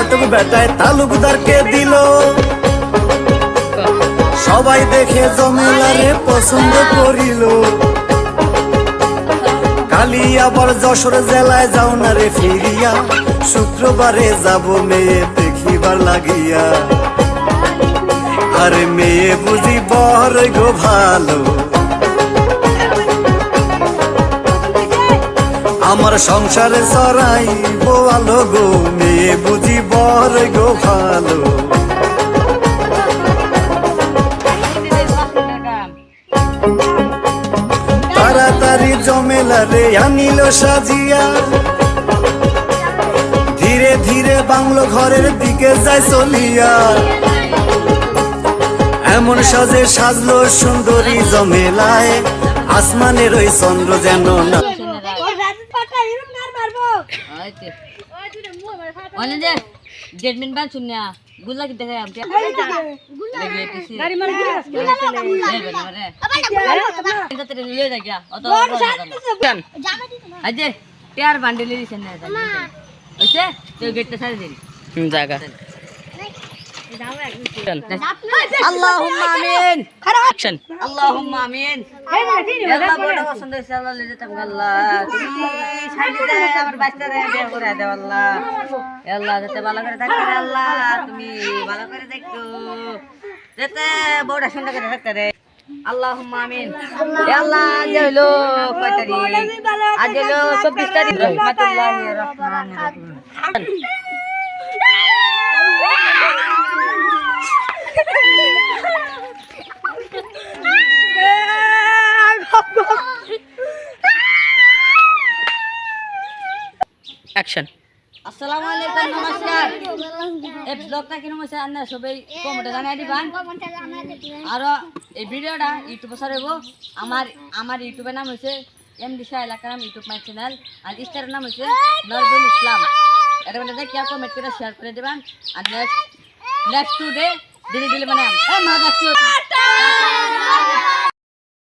ঘটক বেটায় তালুকদারকে দিল। সবাই দেখে জমেলারে পছন্দ করিল। কালি আবার যশোর জেলায় যাও না রে ফিরিয়া, শুক্রবারে যাব মেয়ে দেখিবার লাগিয়া। আরে মেয়ে বুঝি বর গো ভালো, আমার সংসারে চড়াই বোয়ালো গো, মেয়ে বুঝি বর গো ভালো। তাড়াতাড়ি জমেলারে আনিল সাজিয়া, ধীরে ধীরে বাংলো ঘরের দিকে যায় চলিয়া। এমন সাজে সাজলো সুন্দরী জমেলায়, আসমানের ওই চন্দ্র যেন না। গুলা কি দেখে টেয়ার বান্ডেল গেটটা সারি দিন জায়গা। আল্লাহুম্মা আমিন। অ্যাকশন। আল্লাহুম্মা আমিন। আল্লাহ বড় পছন্দ হইছে, আল্লাহ লে যেতাম আল্লাহ, তুমি সাইডে দে আমার বাচ্চারে বিয়ে করে দাও আল্লাহ। আল্লাহ যাতে ভালো করে থাকতে রে আল্লাহ, তুমি ভালো করে দেখো যাতে বড় সুন্দর করে থাকতে রে। আল্লাহুম্মা আমিন। আল্লাহ আজ হলো কয় তারিখ? আজ হলো 24 তারিখ। রহমাতুল্লাহির রহমানির রহিম। অ্যাকশন। আসসালামু আলাইকুম, নমস্কার। এই ব্লগটা কিরকম হয়েছে আপনারা সবাই কমেন্টে জানাই দিবেন। আর এই ভিডিওটা ইউটিউবে ছাড়ব। আমার ইউটিউবের নাম হচ্ছে এমডি শাহ এলাকার ইউটিউব মাই চ্যানেল, আর ইনস্টার নাম হচ্ছে নজরুল ইসলাম। এর মধ্যে দেখে কমেন্ট করে শেয়ার করে দেবেন। আর নেক্সট টু ডে দিলে মানে